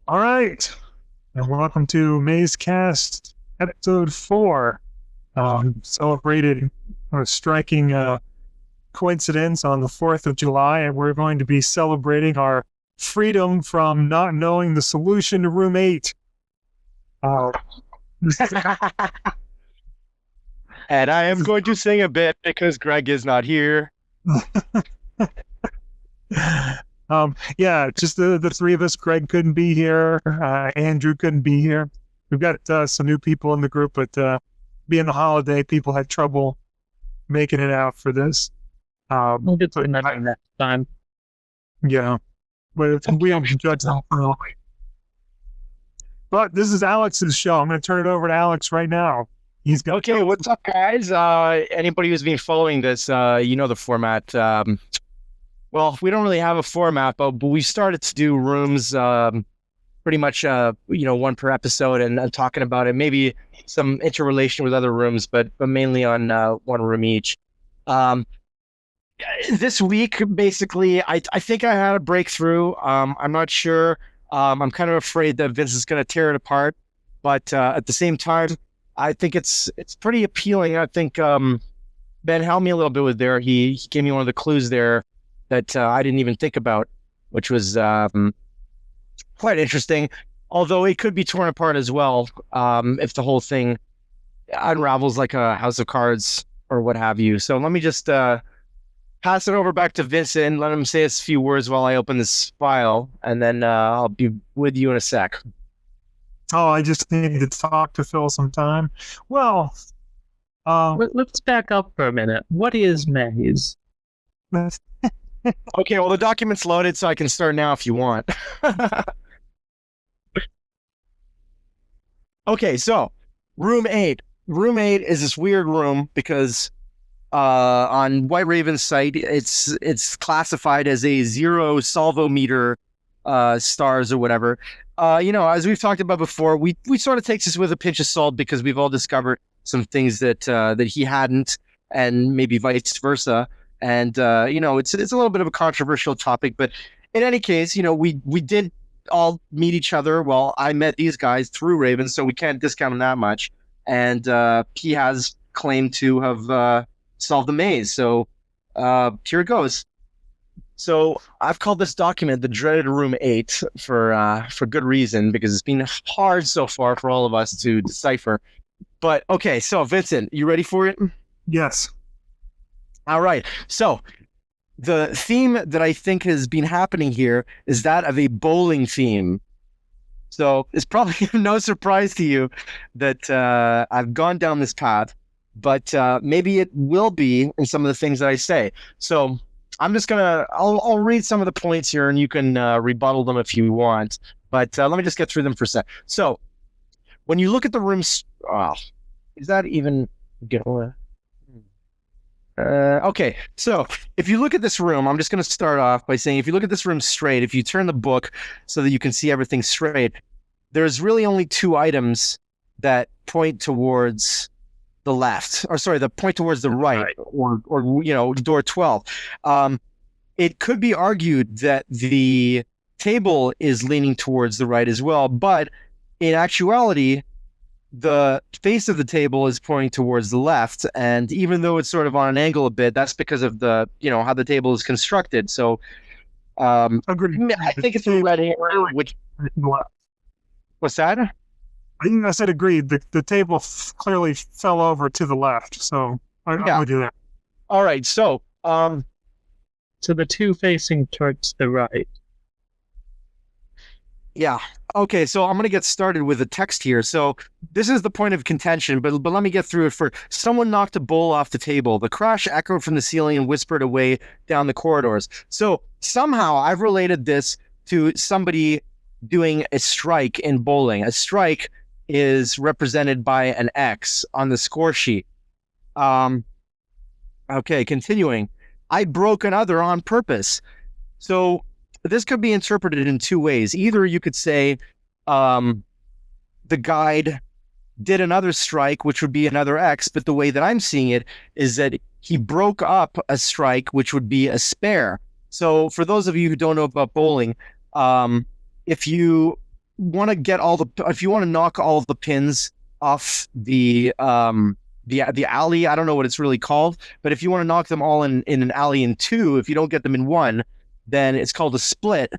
All right, and welcome to Mazecast episode 4. Celebrated a striking coincidence on the 4th of July, and we're going to be celebrating our freedom from not knowing the solution to room 8. Uh, And I am going to sing a bit because Greg is not here. yeah, just the three of us. Greg couldn't be here. Andrew couldn't be here. We've got some new people in the group, but being the holiday, people had trouble making it out for this. We'll get to it next time. Yeah, but we don't judge them early. But this is Alex's show. I'm going to turn it over to Alex right now. He's got Okay, what's up, guys? Anybody who's been following this, you know the format. Well, we don't really have a format, but we started to do rooms pretty much, one per episode and talking about it. Maybe some interrelation with other rooms, but mainly on one room each. This week, basically, I think I had a breakthrough. I'm not sure. I'm kind of afraid that Vince is going to tear it apart, but at the same time, I think it's pretty appealing. I think Ben helped me a little bit with there. He gave me one of the clues there that I didn't even think about, which was quite interesting. Although it could be torn apart as well if the whole thing unravels like a house of cards or what have you. So let me just pass it over back to Vincent. Let him say a few words while I open this file, and then I'll be with you in a sec. Oh, I just need to talk to Phil sometime. Well, Let's back up for a minute. What is maze? Okay, well, the document's loaded, so I can start now if you want. Okay, so room 8. Room 8 is this weird room because on White Raven's site, it's classified as a 0 salvo meter stars or whatever. As we've talked about before, we sort of takes this with a pinch of salt because we've all discovered some things that he hadn't, and maybe vice versa. And it's a little bit of a controversial topic, but in any case, we did all meet each other. Well, I met these guys through Raven, so we can't discount him that much. And he has claimed to have solved the maze. So here it goes. So I've called this document the dreaded room 8 for good reason, because it's been hard so far for all of us to decipher. But okay, so Vincent, you ready for it? yes. All right. So the theme that I think has been happening here is that of a bowling theme. So it's probably no surprise to you that I've gone down this path, but maybe it will be in some of the things that I say. So I'm just I'll read some of the points here, and you can rebuttal them if you want. But let me just get through them for a sec. So when you look at the rooms, is that even okay, so if you look at this room, I'm just going to start off by saying, if you look at this room straight, if you turn the book so that you can see everything straight, there's really only 2 items that point towards the left, or sorry, that point towards the right, or door 12. It could be argued that the table is leaning towards the right as well, but in actuality, the face of the table is pointing towards the left, and even though it's sort of on an angle a bit, that's because of the how the table is constructed. So Agreed. I think it's a red herring. Which what's that? I said agreed. The table clearly fell over to the left, so I'm with you there. All right, so So the 2 facing towards the right. yeah. Okay, so I'm going to get started with the text here. So this is the point of contention, but let me get through it first. Someone knocked a bowl off the table. The crash echoed from the ceiling and whispered away down the corridors. So somehow I've related this to somebody doing a strike in bowling. A strike is represented by an X on the score sheet. Okay, continuing. I broke another on purpose. So this could be interpreted in 2 ways. Either you could say the guide did another strike, which would be another X, but the way that I'm seeing it is that he broke up a strike, which would be a spare. So for those of you who don't know about bowling, if you want to get if you want to knock all of the pins off the alley, I don't know what it's really called, but if you want to knock them all in an alley in two, if you don't get them in one, then it's called a split,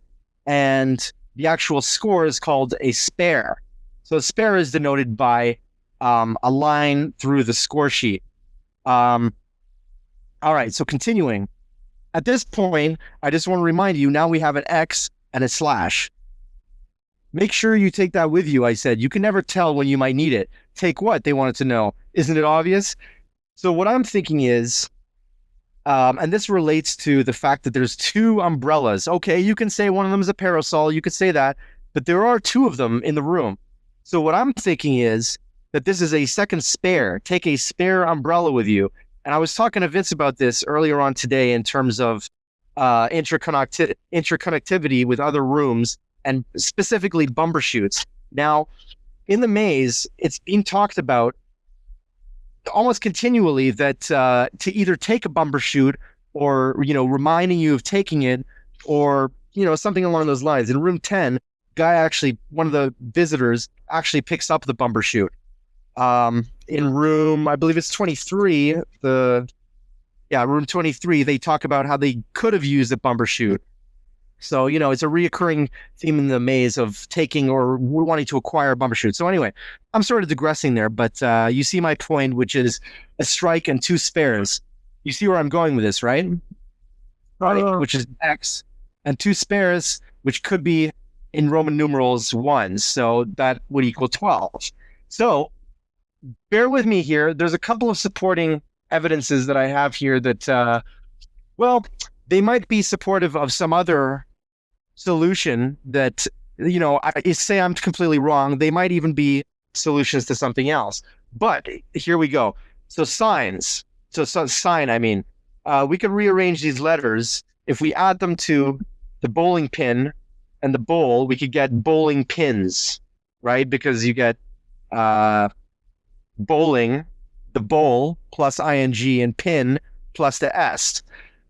and the actual score is called a spare. So a spare is denoted by a line through the score sheet. All right, so continuing. At this point, I just want to remind you, now we have an X and a slash. Make sure you take that with you, I said. You can never tell when you might need it. Take what? They wanted to know. Isn't it obvious? So what I'm thinking is, and this relates to the fact that there's two umbrellas. Okay, you can say one of them is a parasol. You could say that. But there are two of them in the room. So what I'm thinking is that this is a second spare. Take a spare umbrella with you. And I was talking to Vince about this earlier on today in terms of interconnectivity with other rooms, and specifically bumbershoots. Now, in the maze, it's being talked about almost continually that to either take a bumbershoot or, reminding you of taking it, or, something along those lines. In room 10, one of the visitors actually picks up the bumbershoot. In room, I believe it's 23, room 23, they talk about how they could have used a bumbershoot. So, it's a reoccurring theme in the maze of taking or wanting to acquire a bumbershoot. So anyway, I'm sort of digressing there, but you see my point, which is a strike and two spares. You see where I'm going with this, right? Right, which is X, and two spares, which could be in Roman numerals 1. So that would equal 12. So bear with me here. There's a couple of supporting evidences that I have here that, they might be supportive of some other solution that, I say I'm completely wrong. They might even be solutions to something else. But here we go. So signs. So sign, we could rearrange these letters. If we add them to the bowling pin and the bowl, we could get bowling pins, right? Because you get bowling, the bowl, plus ing, and pin, plus the s,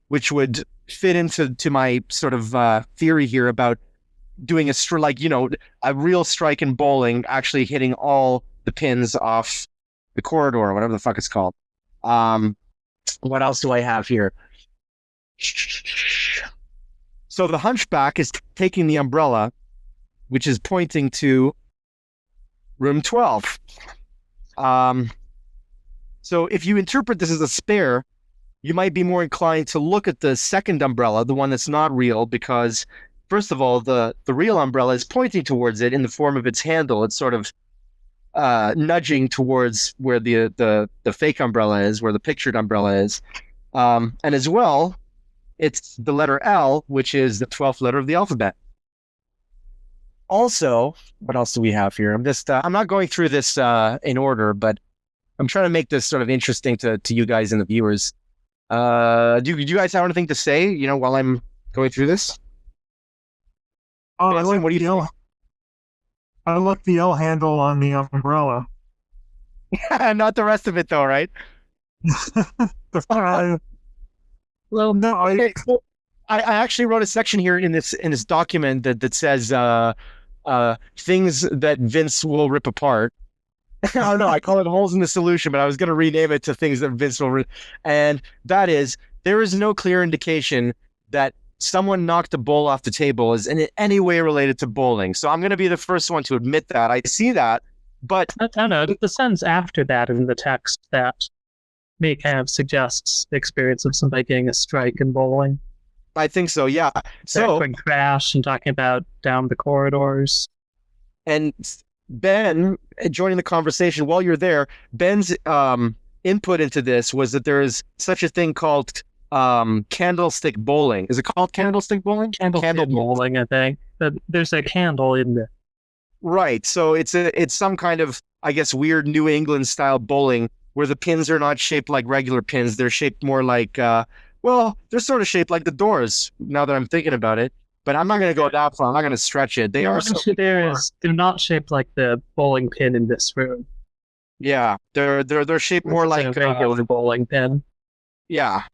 which would fit into my sort of theory here about doing a real strike in bowling, actually hitting all the pins off the corridor, whatever the fuck it's called. What else do I have here? So the hunchback is taking the umbrella, which is pointing to room 12. So if you interpret this as a spare, you might be more inclined to look at the second umbrella, the one that's not real, because first of all, the real umbrella is pointing towards it in the form of its handle. It's sort of nudging towards where the fake umbrella is, where the pictured umbrella is. And as well, it's the letter L, which is the 12th letter of the alphabet. Also, what else do we have here? I'm not going through this in order, but I'm trying to make this sort of interesting to you guys and the viewers. Do you guys have anything to say, while I'm going through this? What do you think? I like the L handle on the umbrella. Not the rest of it, though, right? Well, no. I actually wrote a section here in this document that says things that Vince will rip apart. I don't know. I call it holes in the solution, but I was going to rename it to things that Vince will. And that is, there is no clear indication that someone knocked a bowl off the table is in any way related to bowling. So I'm going to be the first one to admit that. I see that, but I don't know. The sentence after that in the text that may kind of suggests the experience of somebody getting a strike in bowling. I think so. Yeah. So quick crash and talking about down the corridors. And Ben, joining the conversation while you're there, Ben's input into this was that there is such a thing called candlestick bowling. Is it called candlestick bowling? Candle bowling, I think. There's a candle in there. Right. So it's some kind of, I guess, weird New England style bowling where the pins are not shaped like regular pins. They're shaped more like, they're sort of shaped like the doors, now that I'm thinking about it. But I'm not going to go that far. I'm not going to stretch it. They're not shaped like the bowling pin in this room. Yeah, they're shaped more like a regular bowling pin. Yeah.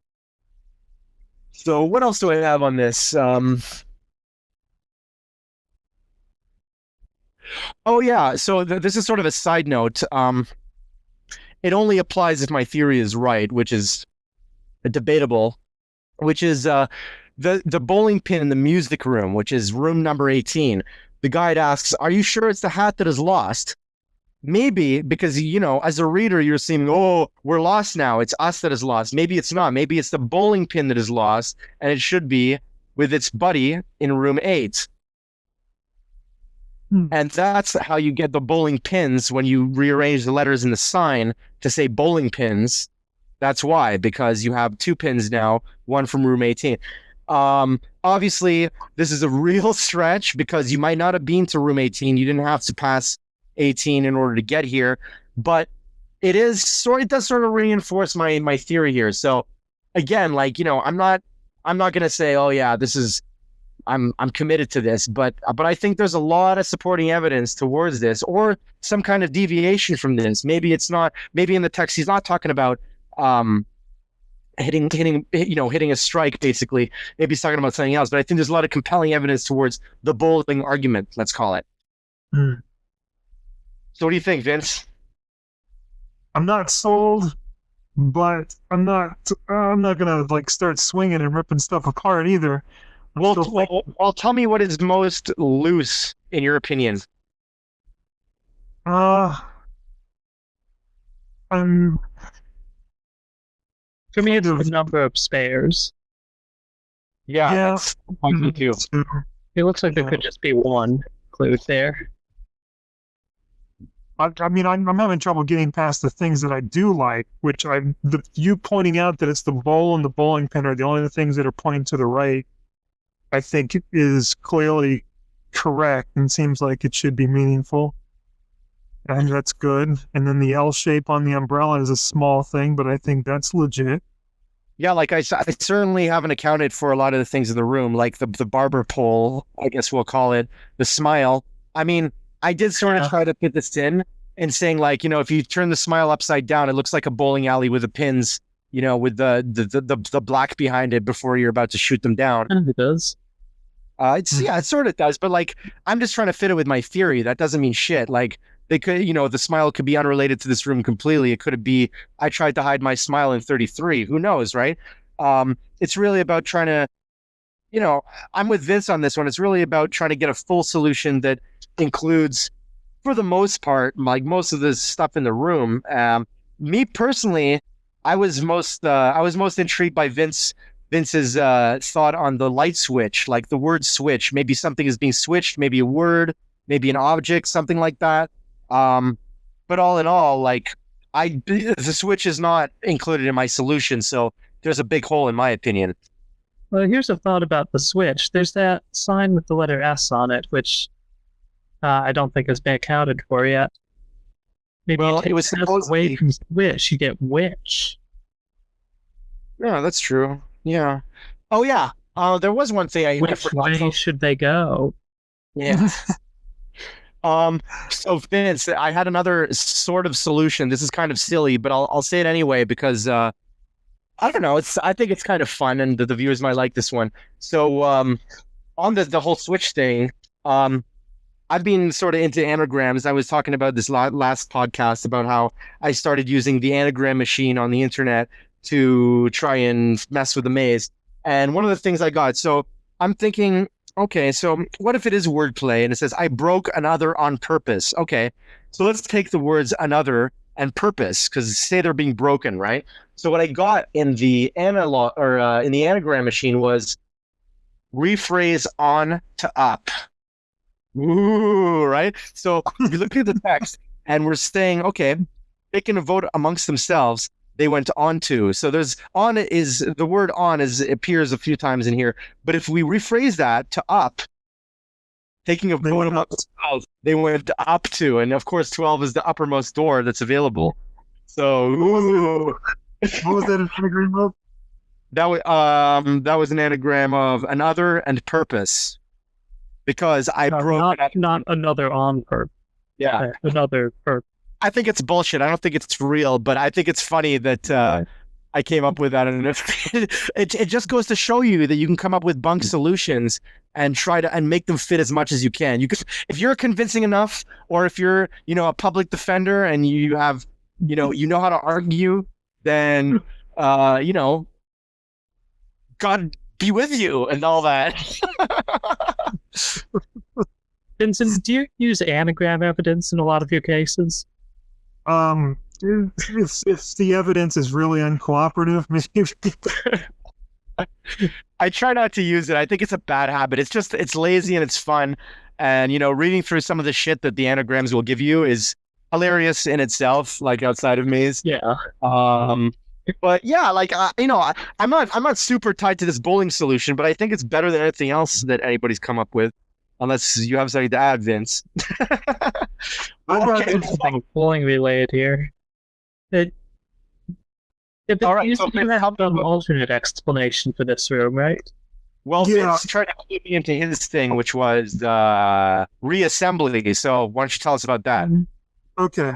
So what else do I have on this? Oh yeah. So this is sort of a side note. It only applies if my theory is right, which is debatable. Which is the bowling pin in the music room, which is room number 18. The guide asks, "Are you sure it's the hat that is lost?" Maybe because, as a reader, you're seeing, oh, we're lost now. It's us that is lost. Maybe it's not. Maybe it's the bowling pin that is lost, and it should be with its buddy in room 8. And that's how you get the bowling pins when you rearrange the letters in the sign to say bowling pins. That's why, because you have 2 pins now, one from room 18. Obviously, this is a real stretch because you might not have been to room 18. You didn't have to pass 18 in order to get here, but it does sort of reinforce my theory here. So again, I'm not gonna say, oh yeah, I'm committed to this, but I think there's a lot of supporting evidence towards this, or some kind of deviation from this. Maybe it's not. Maybe in the text he's not talking about hitting a strike. Basically, maybe he's talking about something else. But I think there's a lot of compelling evidence towards the bowling argument. Let's call it. So what do you think, Vince? I'm not sold, but I'm not gonna start swinging and ripping stuff apart either. Well, tell me what is most loose in your opinion. I'm For me, it's the number of spares. yeah. Me too. It looks like there could just be one clue there. I mean, I'm having trouble getting past the things that I do like, which you pointing out that it's the bowl and the bowling pin are the only things that are pointing to the right, I think is clearly correct and seems like it should be meaningful. And that's good. And then the L shape on the umbrella is a small thing, but I think that's legit. Yeah, I certainly haven't accounted for a lot of the things in the room, like the barber pole, I guess we'll call it, the smile. I mean, I did sort of try to fit this in and saying if you turn the smile upside down, it looks like a bowling alley with the pins, with the black behind it before you're about to shoot them down. And it does. It sort of does, but I'm just trying to fit it with my theory. That doesn't mean shit. They could, the smile could be unrelated to this room completely. It could be, I tried to hide my smile in 33. Who knows, right? It's really about trying to, I'm with Vince on this one. It's really about trying to get a full solution that includes, for the most part, most of the stuff in the room. Me personally, I was most intrigued by Vince's thought on the light switch, like the word switch. Maybe something is being switched, maybe a word, maybe an object, something like that. But all in all, the switch is not included in my solution, so there's a big hole in my opinion. Well, here's a thought about the switch. There's that sign with the letter S on it, which I don't think has been accounted for yet. Maybe it was supposed away from switch, you get witch. Yeah, that's true. Yeah. Oh yeah. There was one thing I Which way should they go? Yeah. So Vince, I had another sort of solution. This is kind of silly, but I'll say it anyway because I don't know. I think it's kind of fun, and the viewers might like this one. So on the whole switch thing, I've been sort of into anagrams. I was talking about this last podcast about how I started using the anagram machine on the internet to try and mess with the maze. And one of the things I got, so I'm thinking, okay, so what if it is wordplay and it says, I broke another on purpose? Okay, so let's take the words another and purpose, because say they're being broken, right? So what I got in the analog or in the anagram machine was rephrase on to up. Ooh, right? So if you look at the text and we're saying, okay, they can vote amongst themselves. They went on to. So there's on is the word on appears a few times in here. But if we rephrase that to up, taking a vote amongst themselves, they went up to. And of course, 12 is the uppermost door that's available. So ooh. What was that an anagram of? That was an anagram of another and purpose. Because I broke not another on purpose. Yeah. Another purpose. I think it's bullshit. I don't think it's real, but I think it's funny that I came up with that, and it just goes to show you that you can come up with bunk solutions and try to and make them fit as much as you can. You could, if you're convincing enough, or if you're a public defender and you have you know how to argue, then God be with you and all that. Vincent, do you use anagram evidence in a lot of your cases? If the evidence is really uncooperative, maybe. I try not to use it. I think it's a bad habit. It's lazy and it's fun. And, reading through some of the shit that the anagrams will give you is hilarious in itself, like outside of Maze. Yeah. But yeah, like, I'm not super tied to this bowling solution, but I think it's better than anything else that anybody's come up with. Unless you have something to add, Vince. Okay. Something bowling related here. All right, you so have an alternate explanation for this room, right? Well, Yeah. Vince tried to put me into his thing, which was reassembly. So why don't you tell us about that? Okay.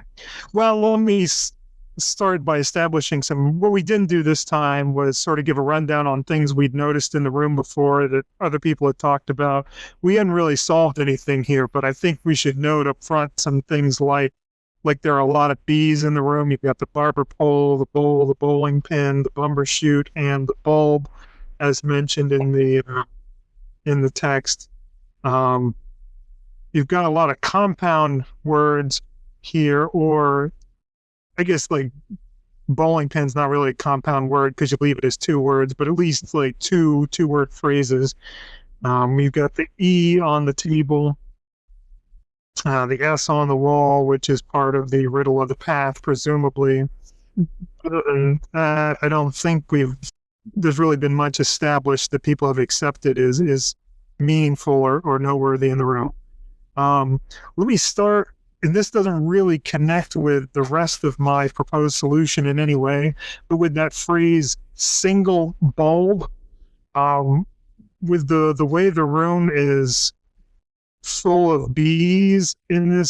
Well, let me start by establishing what we didn't do this time was sort of give a rundown on things we'd noticed in the room before that other people had talked about. We hadn't really solved anything here, but I think we should note up front some things like there are a lot of bees in the room. You've got the barber pole, the bowl, the bowling pin, the bumbershoot, and the bulb, as mentioned in the text. You've got a lot of compound words here, or I guess like bowling pin's not really a compound word because you leave it as two words, but at least like two-word phrases. We've got the E on the table, the S on the wall, which is part of the riddle of the path, presumably. Other than that, I don't think there's really been much established that people have accepted is meaningful or noteworthy in the room. Let me start, and this doesn't really connect with the rest of my proposed solution in any way, but with that phrase single bulb, with the way the room is full of bees in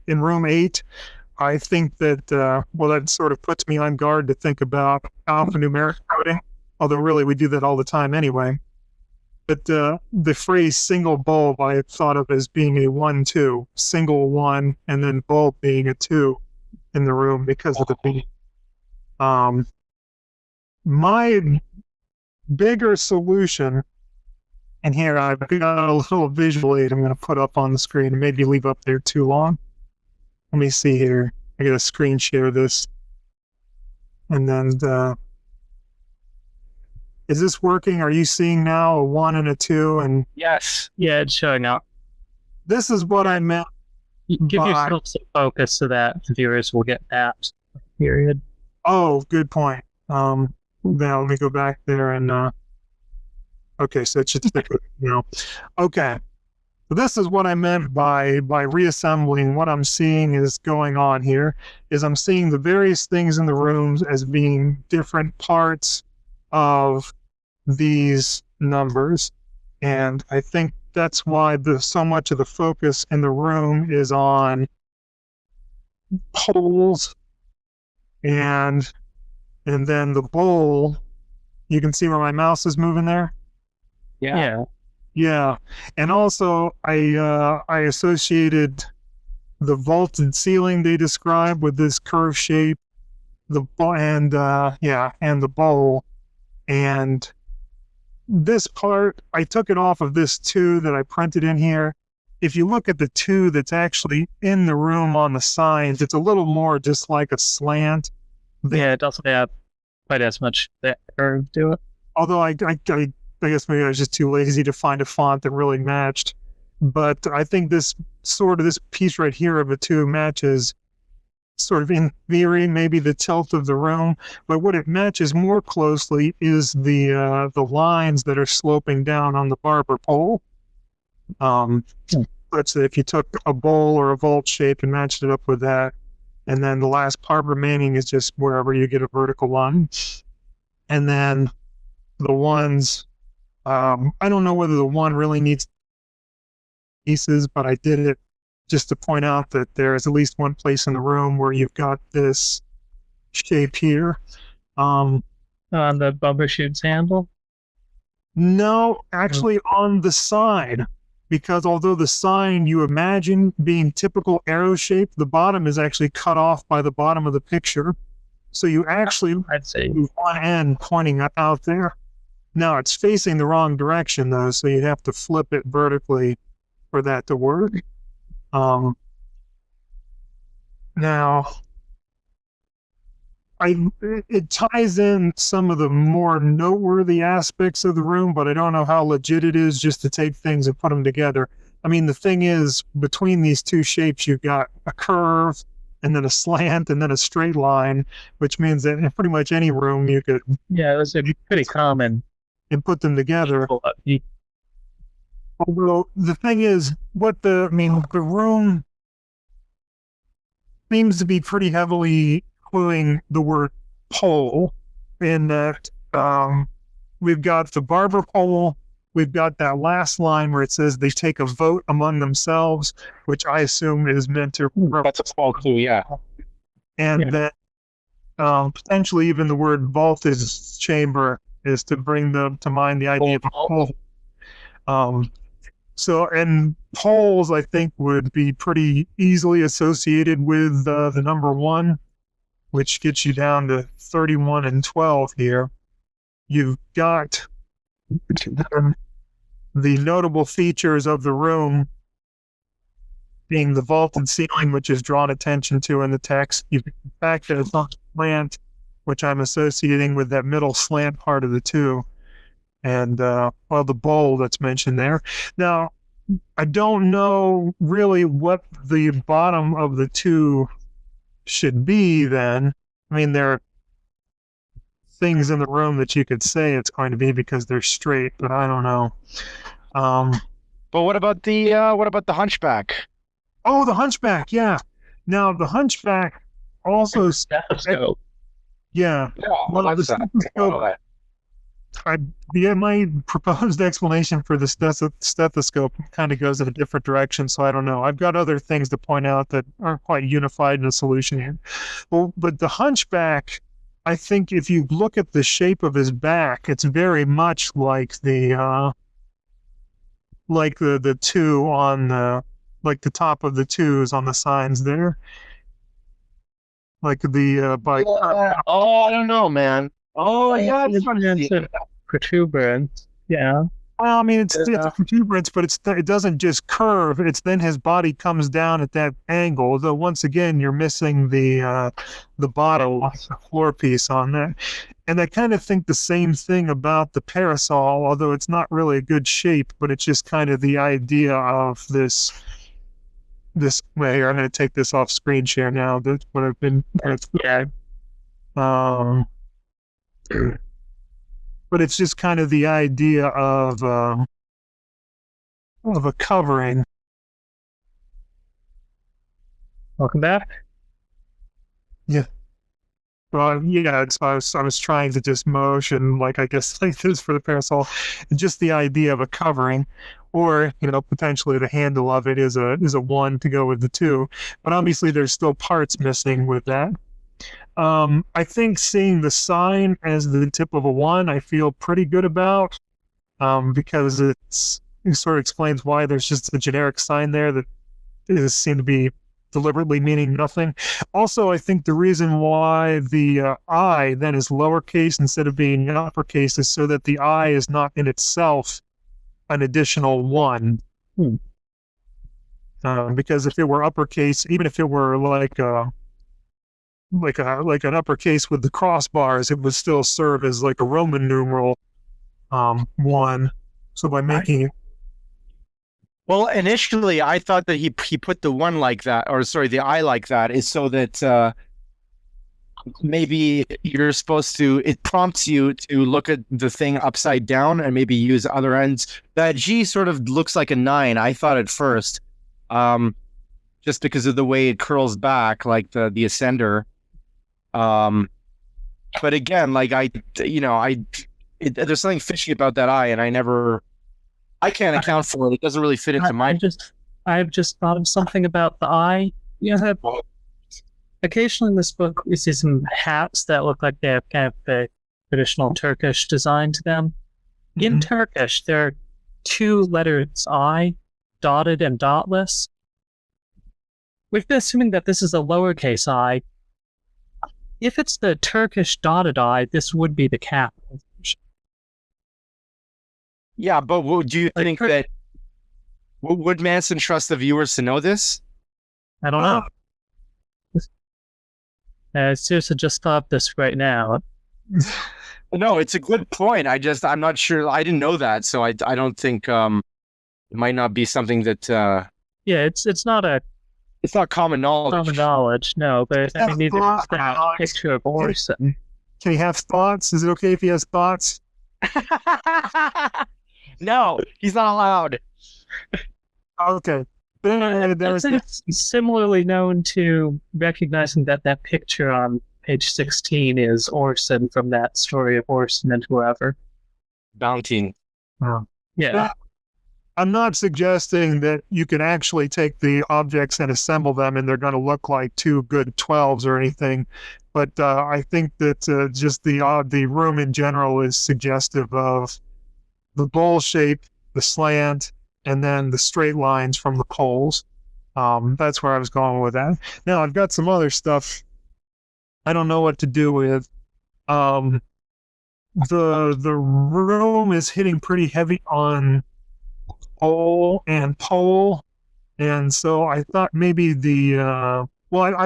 room 8, I think that that sort of puts me on guard to think about alphanumeric coding, although really we do that all the time anyway. But the phrase single bulb I had thought of as being a 1-2, single 1, and then bulb being a 2 in the room because of the bee. My bigger solution, and here I've got a little visual aid I'm going to put up on the screen and maybe leave up there too long. Let me see here. I got to screen share this. And then, is this working? Are you seeing now a 1 and a 2? And Yes. Yeah, it's showing up. this is what I meant. Give Bye. yourself some focus so that viewers will get that period. Oh, good point. Now let me go back there and, okay, so it should stick with it now. Okay. So this is what I meant by reassembling. What I'm seeing is going on here is I'm seeing the various things in the rooms as being different parts of these numbers. And I think that's why so much of the focus in the room is on poles and then the bowl. You can see where my mouse is moving there? Yeah. Yeah, and also I associated the vaulted ceiling they describe with this curve shape, and the bowl, and this part I took it off of this 2 that I printed in here. If you look at the 2 that's actually in the room on the signs, it's a little more just like a slant. Yeah, it doesn't have quite as much that curve to it. Although I guess maybe I was just too lazy to find a font that really matched. But I think this piece right here of a 2 matches sort of in theory maybe the tilt of the room. But what it matches more closely is the lines that are sloping down on the barber pole. Let's say if you took a bowl or a vault shape and matched it up with that, and then the last part remaining is just wherever you get a vertical line. And then the ones, I don't know whether the 1 really needs pieces, but I did it just to point out that there is at least one place in the room where you've got this shape here. Um, On the Bumbershoot's handle. no, actually on the side, because although the sign you imagine being typical arrow shape, the bottom is actually cut off by the bottom of the picture. So you actually I'd say. one end pointing out there. Now it's facing the wrong direction though, so you'd have to flip it vertically for that to work. Now, it ties in some of the more noteworthy aspects of the room, but I don't know how legit it is just to take things and put them together. I mean, the thing is, between these two shapes, you've got a curve and then a slant and then a straight line, which means that in pretty much any room you could Yeah, it was a pretty common. and put them together. Although the thing is, the room seems to be pretty heavily including the word poll in that we've got the barber pole, we've got that last line where it says they take a vote among themselves, which I assume is meant to That's a small clue, yeah. and then potentially even the word vaulted chamber is to bring them to mind the idea of a poll. And polls, I think, would be pretty easily associated with the number 1, which gets you down to 31 and 12 here. You've got the notable features of the room being the vaulted ceiling, which is drawn attention to in the text. The fact that it's not slant, which I'm associating with that middle slant part of the two. And, the bowl that's mentioned there. Now, I don't know really what the bottom of the two should be then. I mean, there are things in the room that you could say it's going to be because they're straight, but I don't know. But what about the hunchback? Oh, the hunchback, yeah. Now, the hunchback also... Stethoscope. Yeah. Well, the stethoscope... my proposed explanation for the stethoscope kind of goes in a different direction, so I don't know. I've got other things to point out that aren't quite unified in a solution here. Well, but the hunchback, I think if you look at the shape of his back, it's very much like the two on the top of the twos on the signs there. Like the I don't know, man. Oh, yeah, it's protuberance. Yeah. Well, I mean, it's a protuberance, but it doesn't just curve. It's then his body comes down at that angle. Though once again, you're missing the bottom floor piece on that. And I kind of think the same thing about the parasol, although it's not really a good shape, but it's just kind of the idea of this way. I'm going to take this off screen share now. That's what I've been. Yeah. But it's just kind of the idea of a covering. Welcome back. Yeah. Well, yeah. I was trying to just motion like this for the parasol, just the idea of a covering, or potentially the handle of it is a 1 to go with the 2. But obviously, there's still parts missing with that. I think seeing the sign as the tip of a 1, I feel pretty good about, because it sort of explains why there's just a generic sign there that seemed to be deliberately meaning nothing. Also, I think the reason why the I then is lowercase instead of being uppercase is so that the I is not in itself an additional 1. Because if it were uppercase, even if it were like an uppercase with the crossbars, it would still serve as like a Roman numeral 1. So by making it... Well, initially I thought that he put the 1 like that, or sorry, the I like that, is so that maybe you're supposed to, it prompts you to look at the thing upside down and maybe use other ends. That G sort of looks like a 9, I thought at first, just because of the way it curls back, like the ascender. But again, like there's something fishy about that I, and I can't account for it. It doesn't really fit into my. I've just thought of something about the I. Yeah, occasionally in this book, we see some hats that look like they have kind of a traditional Turkish design to them. In Turkish, there are two letters I, dotted and dotless. We've been assuming that this is a lowercase I. If it's the Turkish dotted I, this would be the capital. Yeah, but do you think that would Manson trust the viewers to know this? I don't know. I seriously just thought this right now. No, it's a good point. I'm not sure. I didn't know that, so I don't think it might not be something that. Yeah, it's not common knowledge. Common knowledge, no. But I mean, neither is that picture of Orson. Can he have thoughts? Is it okay if he has thoughts? No, he's not allowed. Okay. It's similarly known to recognizing that picture on page 16 is Orson from that story of Orson and whoever. Valentine. Yeah. I'm not suggesting that you can actually take the objects and assemble them and they're going to look like two good 12s or anything. But I think that just the room in general is suggestive of the bowl shape, the slant, and then the straight lines from the poles. That's where I was going with that. Now, I've got some other stuff I don't know what to do with. The room is hitting pretty heavy on pole, and so I thought maybe I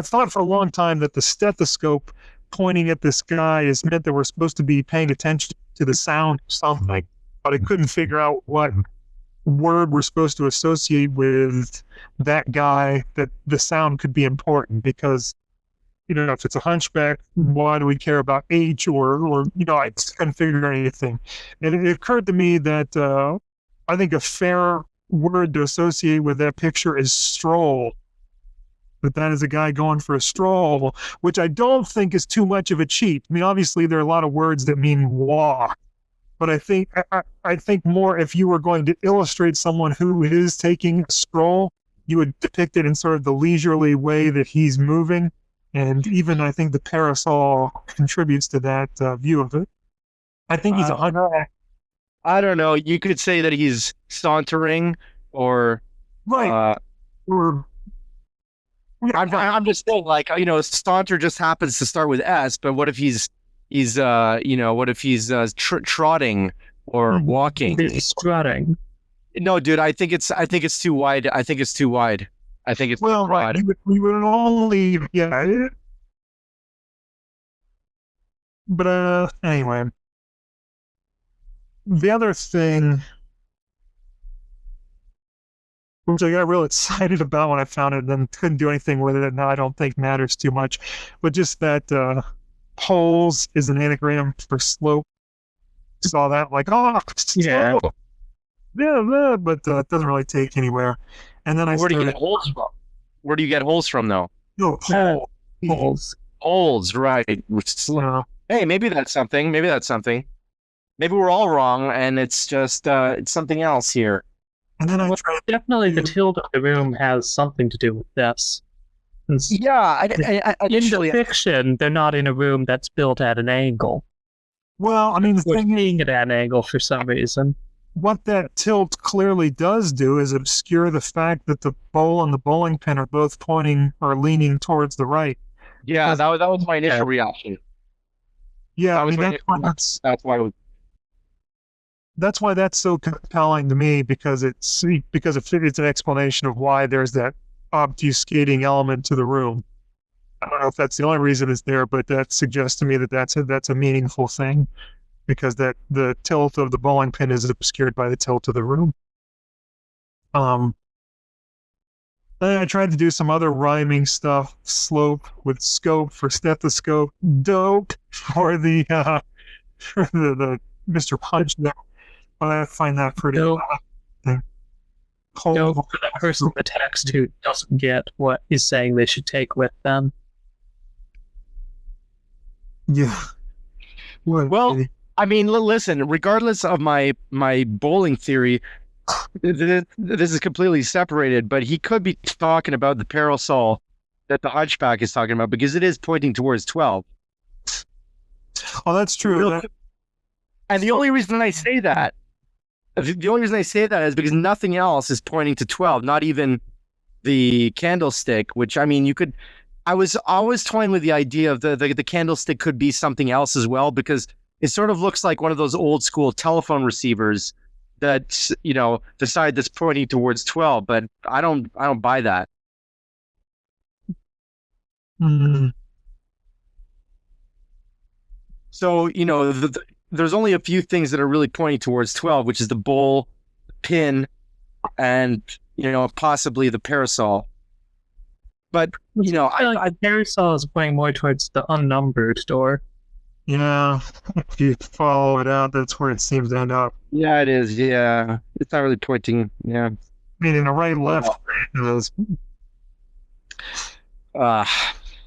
thought for a long time that the stethoscope pointing at this guy is meant that we're supposed to be paying attention to the sound or something, but I couldn't figure out what word we're supposed to associate with that guy, that the sound could be important, because if it's a hunchback, why do we care about H or I couldn't figure anything. And it occurred to me that I think a fair word to associate with that picture is stroll. That is a guy going for a stroll, which I don't think is too much of a cheat. I mean, obviously there are a lot of words that mean walk, but I think more if you were going to illustrate someone who is taking a stroll, you would depict it in sort of the leisurely way that he's moving. And even I think the parasol contributes to that view of it. I think he's a hunter. I don't know. You could say that he's sauntering, or right. I'm just saying, like, saunter just happens to start with S, but what if he's trotting or walking? He's strutting. No, dude, I think it's too wide. I think it's too wide. Right. We would only, yeah. But anyway, the other thing, which I got real excited about when I found it, and then couldn't do anything with it, and now I don't think matters too much, but just that poles is an anagram for slope. Saw that, like, yeah, but it doesn't really take anywhere. And then where do you get holes from? Where do you get holes from, though? No, holes. Holes, right? Hey, maybe that's something. Maybe we're all wrong, and it's just it's something else here. And then definitely the tilt of the room has something to do with this. Yeah, in the fiction, they're not in a room that's built at an angle. Well, I mean, we're seeing it at an angle for some reason. What that tilt clearly does do is obscure the fact that the bowl and the bowling pin are both pointing or leaning towards the right. Yeah, that was my initial reaction. Yeah, that's why that's so compelling to me, because it's an explanation of why there's that obfuscating element to the room. I don't know if that's the only reason it's there, but that suggests to me that that's a meaningful thing, because that the tilt of the bowling pin is obscured by the tilt of the room. Then I tried to do some other rhyming stuff, slope with scope for stethoscope, dope for the Mr. Punch there. But I find that pretty dope for the person in the text who doesn't get what he's saying they should take with them. Yeah. Well, I mean, listen, regardless of my bowling theory, this is completely separated, but he could be talking about the parasol that the Hunchback is talking about, because it is pointing towards 12. Oh, that's true. And the only reason I say that is because nothing else is pointing to 12, not even the candlestick, which, I mean, I was always toying with the idea of the candlestick could be something else as well, because it sort of looks like one of those old school telephone receivers that, the side that's pointing towards 12, but I don't buy that. Mm-hmm. So, there's only a few things that are really pointing towards 12, which is the bowl, the pin, and, possibly the parasol. But, the parasol is pointing more towards the unnumbered door. Yeah, if you follow it out, that's where it seems to end up. Yeah, it is. Yeah, it's not really pointing. Yeah, I mean, in a right left.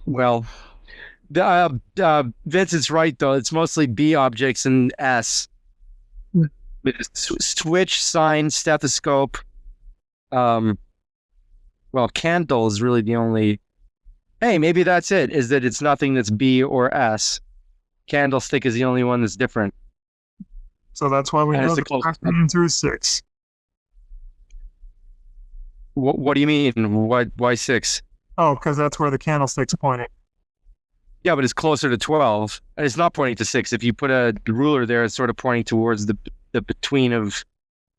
Well, Vincent's right though. It's mostly B objects and S. Switch, sign, stethoscope. Well, candle is really the only. Hey, maybe that's it. Is that it's nothing that's B or S. Candlestick is the only one that's different. So that's why we know the 1 through 6. What do you mean? Why 6? Oh, because that's where the candlestick's pointing. Yeah, but it's closer to 12. And it's not pointing to 6. If you put a ruler there, it's sort of pointing towards the between of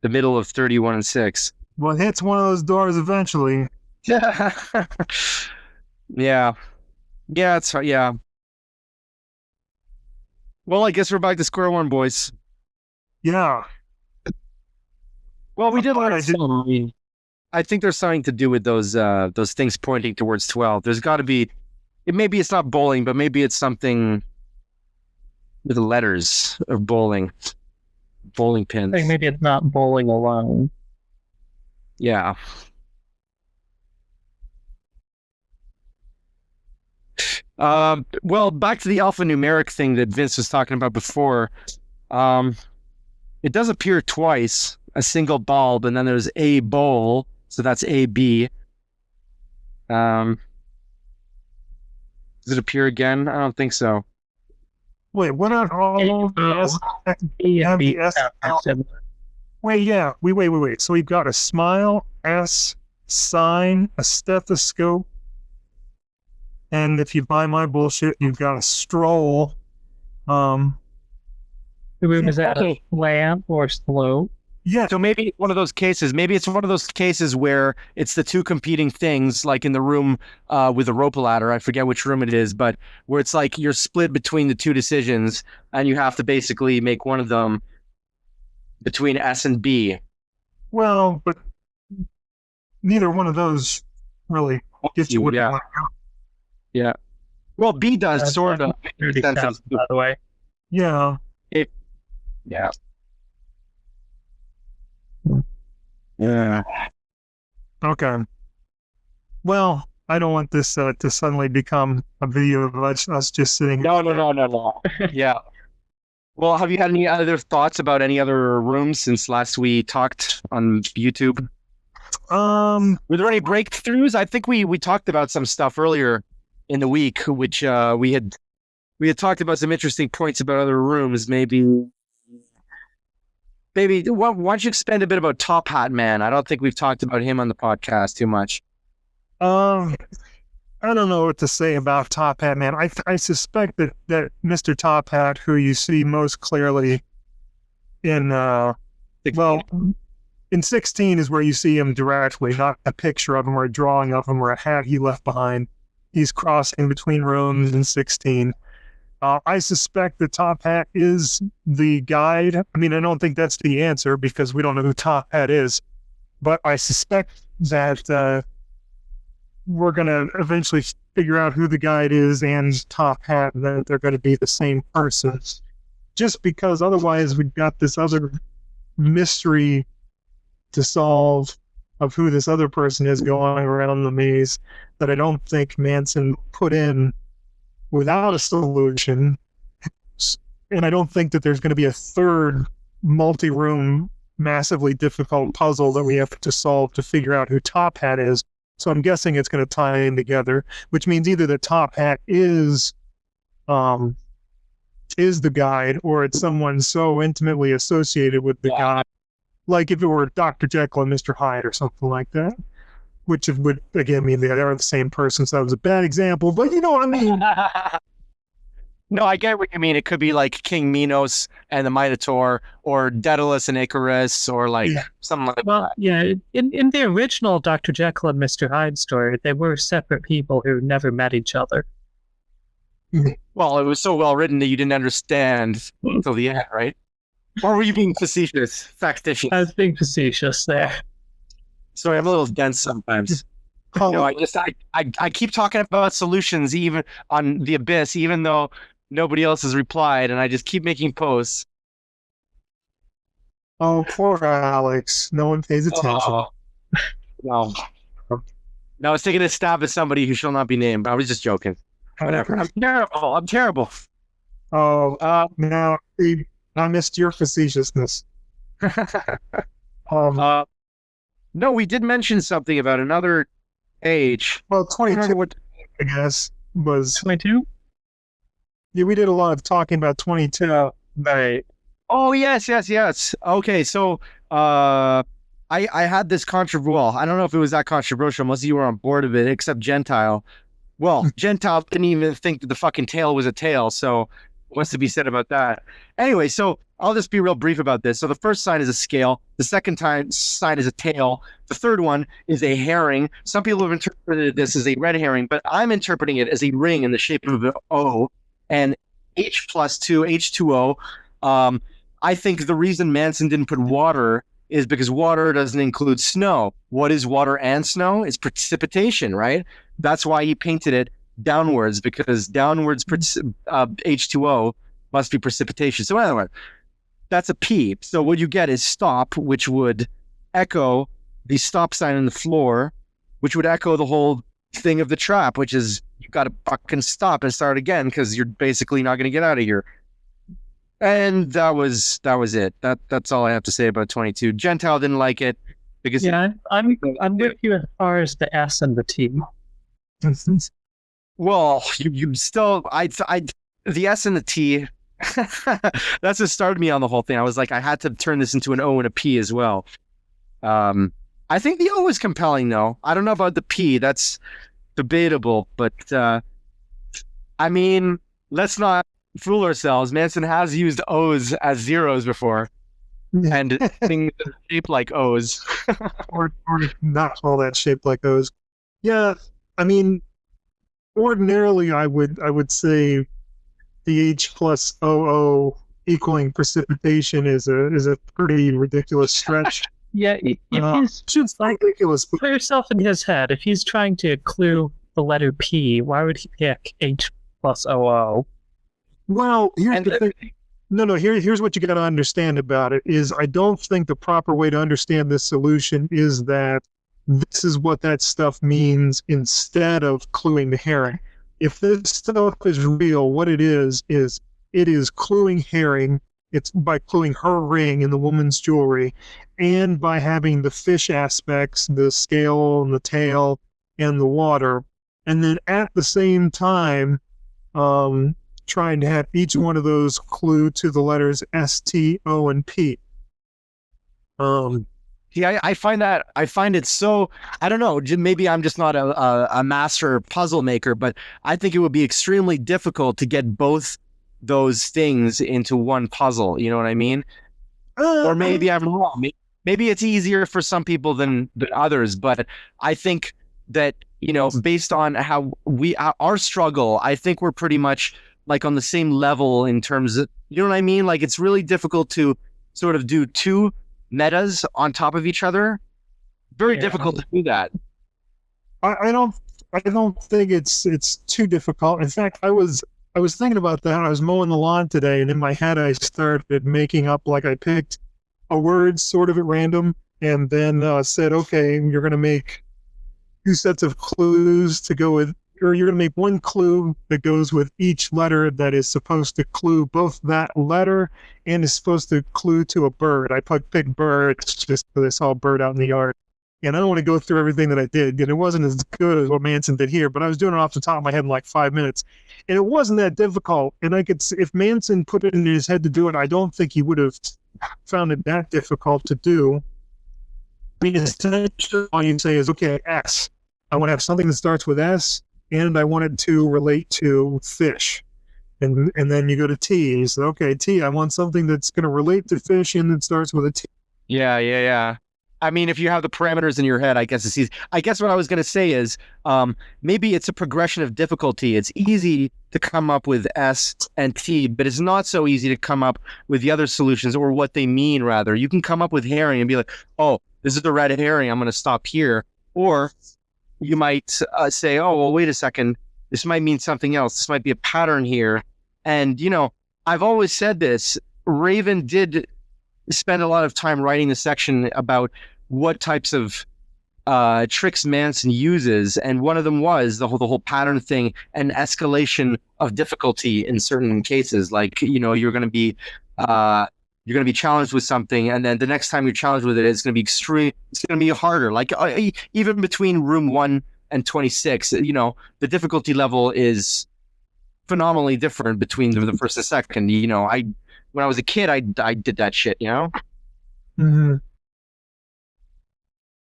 the middle of 31 and 6. Well, it hits one of those doors eventually. Yeah. Yeah. Yeah. Well, I guess we're back to square one, boys. Yeah. Well, we did learn. I think there's something to do with those things pointing towards 12. There's got to be. Maybe it's not bowling, but maybe it's something with the letters of bowling pins. I think maybe it's not bowling alone. Yeah. Well, back to the alphanumeric thing that Vince was talking about before. It does appear twice, a single bulb, and then there's a bowl, so that's AB. Does it appear again? I don't think so. Wait, what are all S? Wait, yeah. Wait. So we've got a smile, S, sign, a stethoscope, and if you buy my bullshit, you've got a stroll. Is that a lamp or slope? Yeah. So maybe it's one of those cases where it's the two competing things, like in the room with the rope ladder. I forget which room it is, but where it's like you're split between the two decisions, and you have to basically make one of them between S and B. Well, but neither one of those really gets you what you want to go. Yeah. Well, B does sort of. By the way. Yeah. Yeah. Yeah. Okay. Well, I don't want this to suddenly become a video of us just sitting. No. Yeah. Well, have you had any other thoughts about any other rooms since last we talked on YouTube? Were there any breakthroughs? I think we talked about some stuff earlier in the week, which we had talked about some interesting points about other rooms. Maybe, why don't you expand a bit about Top Hat Man? I don't think we've talked about him on the podcast too much. I don't know what to say about Top Hat Man. I suspect that Mr. Top Hat, who you see most clearly in in 16 is where you see him directly, not a picture of him or a drawing of him or a hat he left behind. He's crossing between rooms in 16. I suspect that Top Hat is the guide. I mean, I don't think that's the answer because we don't know who Top Hat is, but I suspect that we're going to eventually figure out who the guide is and Top Hat, and that they're going to be the same person. Just because otherwise we've got this other mystery to solve of who this other person is going around the maze that I don't think Manson put in without a solution. And I don't think that there's going to be a third multi-room, massively difficult puzzle that we have to solve to figure out who Top Hat is. So I'm guessing it's going to tie in together, which means either the top hat is the guide, or it's someone so intimately associated with the guide. Like if it were Dr. Jekyll and Mr. Hyde or something like that, which would, again, mean they are the same person. So that was a bad example, but you know what I mean? No, I get what you mean. It could be like King Minos and the Minotaur, or Daedalus and Icarus, or like something like that. Well, yeah, in the original Dr. Jekyll and Mr. Hyde story, they were separate people who never met each other. Well, it was so well written that you didn't understand until the end, right? Or were you being facetious, factitious? I was being facetious there. Sorry, I'm a little dense sometimes. No, I keep talking about solutions even on the Abyss, even though nobody else has replied, and I just keep making posts. Oh, poor Alex. No one pays attention. No. No, I was taking a stab at somebody who shall not be named. I was just joking. Whatever. I'm terrible. Oh, now I missed your facetiousness. No, we did mention something about another age. Well, 22, I guess, was 22? Yeah, we did a lot of talking about 22. Right. Oh, yes. Okay, so I had this controversial. Well, I don't know if it was that controversial. Most of you were on board of it, except Gentile. Well, Gentile didn't even think that the fucking tail was a tail, so what's to be said about that? Anyway, so I'll just be real brief about this. So the first sign is a scale. The second sign is a tail. The third one is a herring. Some people have interpreted this as a red herring, but I'm interpreting it as a ring in the shape of an O. And H+2, H2O. I think the reason Manson didn't put water is because water doesn't include snow. What is water and snow? It's precipitation, right? That's why he painted it downwards, because downwards H2O must be precipitation. So anyway, that's a P. So what you get is stop, which would echo the stop sign on the floor, which would echo the whole thing of the trap, which is you got to fucking stop and start again because you're basically not going to get out of here. And that was it. That's all I have to say about 22. Gentile didn't like it because I'm with you as far as the S and the T. Well, you still the S and the T. That's what started me on the whole thing. I was like, I had to turn this into an O and a P as well. I think the O is compelling, though. I don't know about the P. That's debatable, but I mean, let's not fool ourselves. Manson has used O's as zeros before, and things shaped like O's, or not all that shaped like O's. Yeah, I mean, ordinarily I would say the H plus OO equaling precipitation is a pretty ridiculous stretch. Yeah, if he's like, ridiculous. Put yourself in his head. If he's trying to clue the letter P, why would he pick H plus OO? Well, here's the thing. No. Here's what you got to understand about it is I don't think the proper way to understand this solution is that this is what that stuff means instead of cluing the herring. If this stuff is real, what it is cluing herring. It's by cluing her ring in the woman's jewelry, and by having the fish aspects, the scale and the tail and the water, and then at the same time, trying to have each one of those clue to the letters S, T, O, and P. Yeah, I find it so, I don't know, maybe I'm just not a master puzzle maker, but I think it would be extremely difficult to get both those things into one puzzle. You know what I mean? Or maybe I'm wrong. Maybe it's easier for some people than others, but I think that, based on how our struggle, I think we're pretty much like on the same level in terms of, you know what I mean? Like it's really difficult to sort of do two metas on top of each other. Very difficult to do that. I don't think it's too difficult. In fact, I was thinking about that. I was mowing the lawn today, and in my head, I started making up like I picked a word sort of at random, and then said, okay, you're going to make two sets of clues to go with, or you're going to make one clue that goes with each letter that is supposed to clue both that letter and is supposed to clue to a bird. I picked bird just because I saw a bird out in the yard. And I don't want to go through everything that I did. And it wasn't as good as what Manson did here, but I was doing it off the top of my head in like 5 minutes. And it wasn't that difficult. And I could, if Manson put it in his head to do it, I don't think he would have found it that difficult to do. I mean, essentially, all you say is, okay, S. I want to have something that starts with S, and I want it to relate to fish. And then you go to T, and you say, okay, T, I want something that's going to relate to fish, and it starts with a T. Yeah. I mean, if you have the parameters in your head, I guess it's easy. I guess what I was going to say is maybe it's a progression of difficulty. It's easy to come up with S and T, but it's not so easy to come up with the other solutions or what they mean, rather. You can come up with herring and be like, oh, this is a red herring. I'm going to stop here. Or you might say, oh, well, wait a second. This might mean something else. This might be a pattern here. And, you know, I've always said this. Raven did spend a lot of time writing the section about what types of tricks Manson uses, and one of them was the whole pattern thing and escalation of difficulty in certain cases. Like, you know, you're going to be challenged with something, and then the next time you're challenged with it, it's going to be extreme. It's going to be harder. Like even between room 1 and 26, you know, the difficulty level is phenomenally different between the first and second. You know, when I was a kid, I did that shit, you know? Mm-hmm.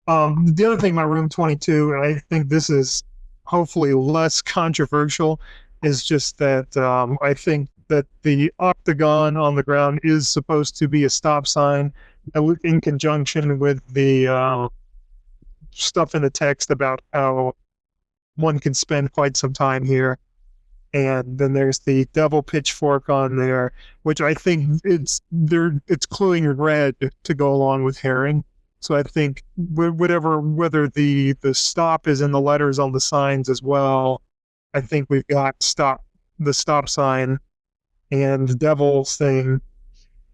The other thing about room 22, and I think this is hopefully less controversial, is just that I think that the octagon on the ground is supposed to be a stop sign in conjunction with the stuff in the text about how one can spend quite some time here. And then there's the devil pitchfork on there, which I think it's cluing red to go along with herring. So I think whether the stop is in the letters on the signs as well, I think we've got the stop sign and the devil's thing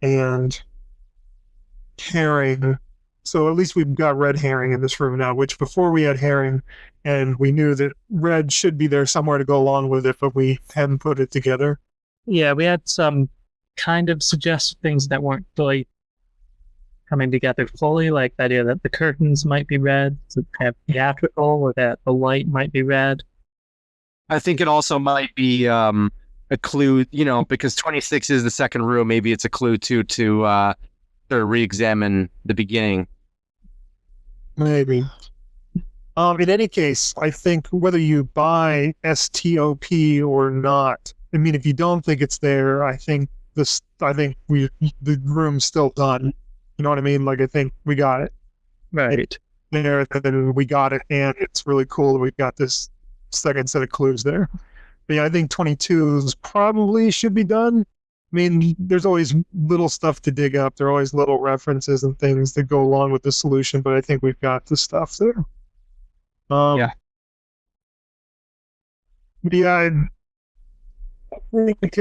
and herring. So at least we've got red herring in this room now, which before we had herring, and we knew that red should be there somewhere to go along with it, but we hadn't put it together. Yeah, we had some kind of suggested things that weren't really coming together fully, like the idea that the curtains might be red, to have theatrical, or that the light might be red. I think it also might be a clue, you know, because 26 is the second room. Maybe it's a clue too to re-examine the beginning. Maybe. In any case, I think whether you buy STOP or not, I mean, if you don't think it's there, I think the room's still done. You know what I mean? Like, I think we got it. Right. There, then we got it, and it's really cool that we've got this second set of clues there. But yeah, I think 22 probably should be done. I mean, there's always little stuff to dig up. There are always little references and things that go along with the solution, but I think we've got the stuff there. Yeah. Yeah, I think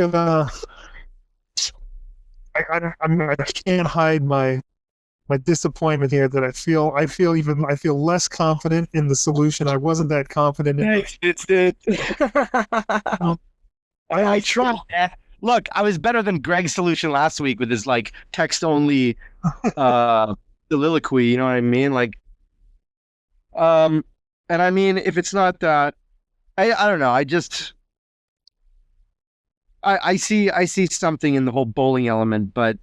I can't hide my disappointment here that I feel less confident in the solution. I wasn't that confident in I tried. Look, I was better than Greg's solution last week with his like text only soliloquy, you know what I mean? Like and I mean, if it's not that, I don't know, I see something in the whole bowling element, but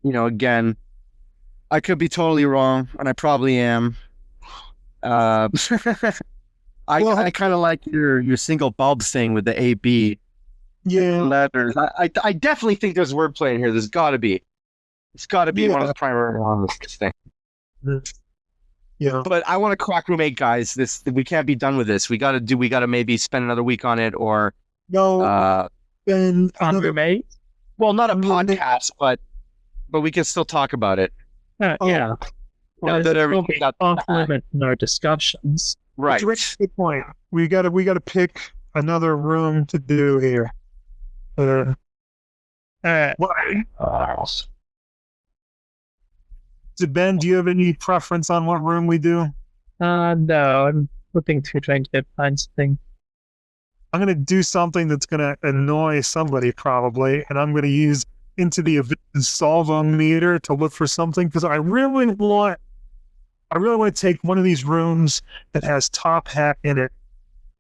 you know, again, I could be totally wrong, and I probably am. I kind of like your single bulbs thing with the AB. Yeah, letters. I definitely think there's wordplay in here. There's got to be. It's got to be one of the primary on this thing. Yeah, but I want to crack room 8, guys. We can't be done with this. We got to maybe spend another week on it, or no. On room 8. Well, not a podcast, but we can still talk about it. Yeah. Well, there'll be off limit in our discussions. Right. Good point. We gotta pick another room to do here. Ben, do you have any preference on what room we do? No, I'm flipping through trying to find something. I'm going to do something that's going to annoy somebody probably, and I'm going to use Into the Solve meter to look for something, because I really want I really want to take one of these rooms that has Top Hat in it,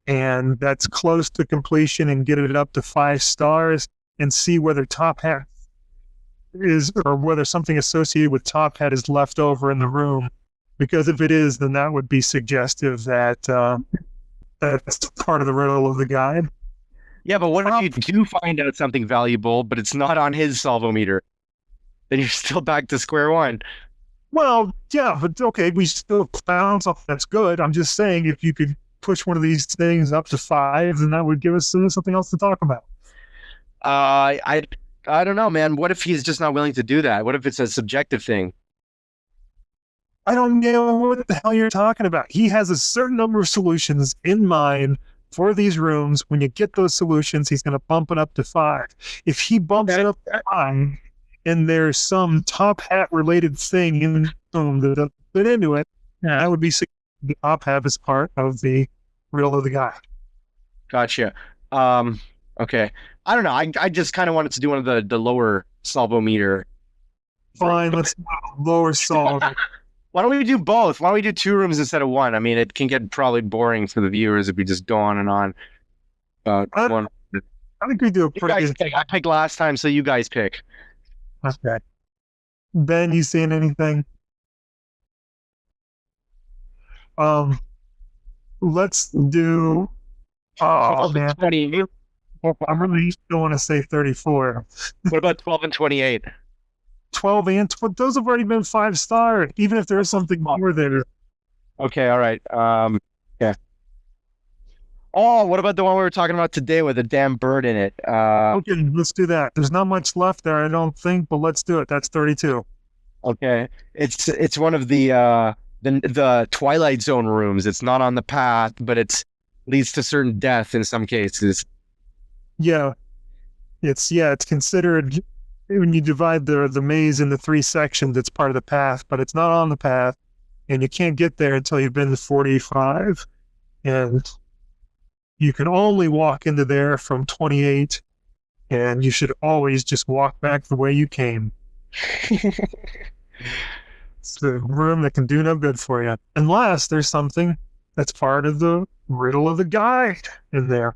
and that's close to completion, and get it up to 5 stars, and see whether Top Hat is, or whether something associated with Top Hat is left over in the room. Because if it is, then that would be suggestive that that's part of the riddle of the guide. Yeah, but what if you do find out something valuable, but it's not on his salvometer? Then you're still back to square one. Well, yeah, but okay, we still found something that's good. I'm just saying, if you could push one of these things up to 5, then that would give us something else to talk about. I don't know, man. What if he's just not willing to do that? What if it's a subjective thing? I don't know what the hell you're talking about. He has a certain number of solutions in mind for these rooms. When you get those solutions, he's going to bump it up to 5. If he bumps it up to 5, and there's some Top Hat related thing in the room that fit into it, that would be the Top Hat as part of the riddle of the guy. Gotcha. Okay. I don't know. I just kind of wanted to do one of the lower salvometer. Fine, let's lower solve. Why don't we do both? Why don't we do 2 rooms instead of 1? I mean, it can get probably boring for the viewers if we just go on and on. One. I think we do a pretty good. I picked last time, so you guys pick. Okay. Ben, you seeing anything? Let's do. Oh man, 20. I really don't want to say 34. What about 12 and 28? 12 and those have already been 5-star. Even if there is something more there. Okay, all right. Yeah. Oh, what about the one we were talking about today with the damn bird in it? Okay, let's do that. There's not much left there, I don't think, but let's do it. That's 32. Okay, it's one of the Twilight Zone rooms. It's not on the path, but it leads to certain death in some cases. Yeah, it's considered, when you divide the maze into 3 sections, it's part of the path, but it's not on the path, and you can't get there until you've been to 45, and you can only walk into there from 28, and you should always just walk back the way you came. It's the room that can do no good for you, unless there's something that's part of the riddle of the guide in there.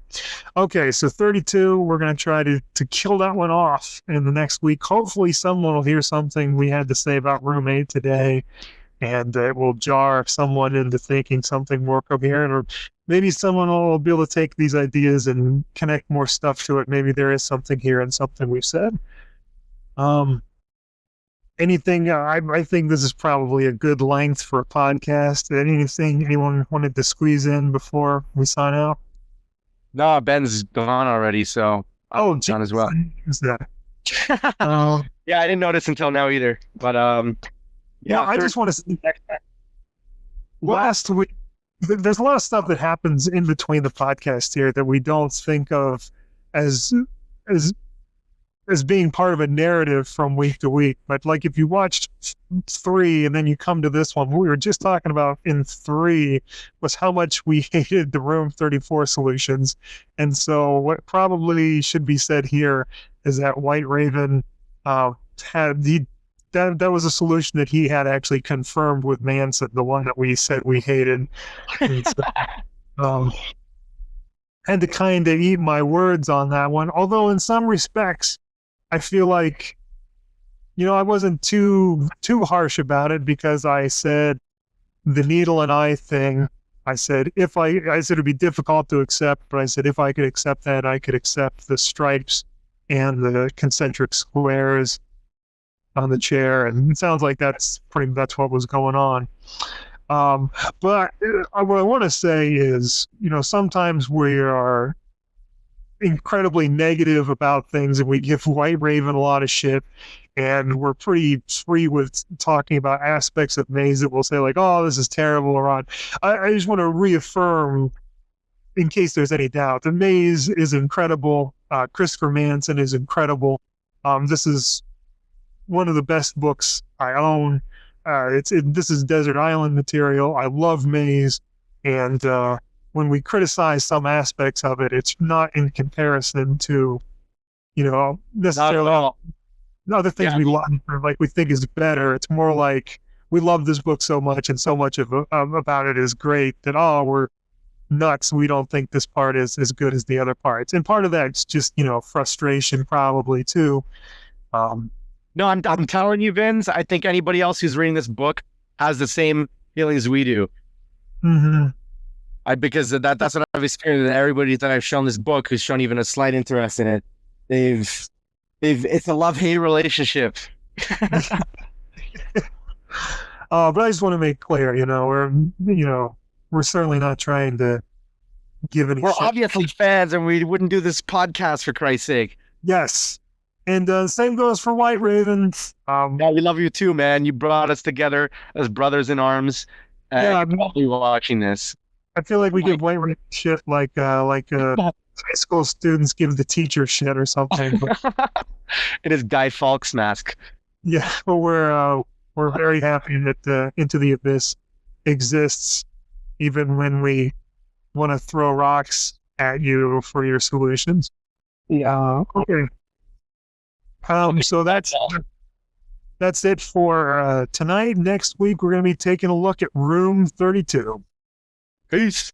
Okay, so 32, we're going to try to kill that one off in the next week. Hopefully someone will hear something we had to say about room 8 today, and it will jar someone into thinking something more coherent, or maybe someone will be able to take these ideas and connect more stuff to it. Maybe there is something here and something we've said. Anything, I think this is probably a good length for a podcast. Anything anyone wanted to squeeze in before we sign out? No, Ben's gone already, so Oh, gone as well. Is that? Yeah, I didn't notice until now either. But yeah, I just want to say, last week, there's a lot of stuff that happens in between the podcast here that we don't think of as being part of a narrative from week to week. But like, if you watched 3 and then you come to this one, what we were just talking about in 3 was how much we hated the room 34 solutions. And so what probably should be said here is that White Raven that was a solution that he had actually confirmed with Manson, the one that we said we hated. And so, had to kind of eat my words on that one. Although in some respects, I feel like, I wasn't too harsh about it, because I said the needle and eye thing. I said it'd be difficult to accept, but I said if I could accept that, I could accept the stripes and the concentric squares on the chair, and it sounds like that's what was going on. But what I want to say is, sometimes we are incredibly negative about things, and we give White Raven a lot of shit, and we're pretty free with talking about aspects of Maze that we'll say like, oh, this is terrible, or on. I just want to reaffirm, in case there's any doubt, the Maze is incredible. Christopher Manson is incredible. This is one of the best books I own. This is Desert Island material. I love Maze, and when we criticize some aspects of it, it's not in comparison to, necessarily other things we love, or like we think is better. It's more like we love this book so much, and so much about it is great that we're nuts. We don't think this part is as good as the other parts, and part of that's just frustration probably too. No, I'm telling you, Vince. I think anybody else who's reading this book has the same feelings we do. Mm-hmm. Because that's what I've experienced. And everybody that I've shown this book who's shown even a slight interest in it, it's a love-hate relationship. But I just want to make clear, we're certainly not trying to give any. We're obviously fans, and we wouldn't do this podcast for Christ's sake. Yes, and same goes for White Raven. Yeah, we love you too, man. You brought us together as brothers in arms. You're probably watching this. I feel like we give White Raven shit like high school students give the teacher shit or something. It is Guy Fawkes mask. Yeah, but we're very happy that Into the Abyss exists, even when we want to throw rocks at you for your solutions. Yeah. Okay. So that's it for tonight. Next week, we're going to be taking a look at Room 32. Peace.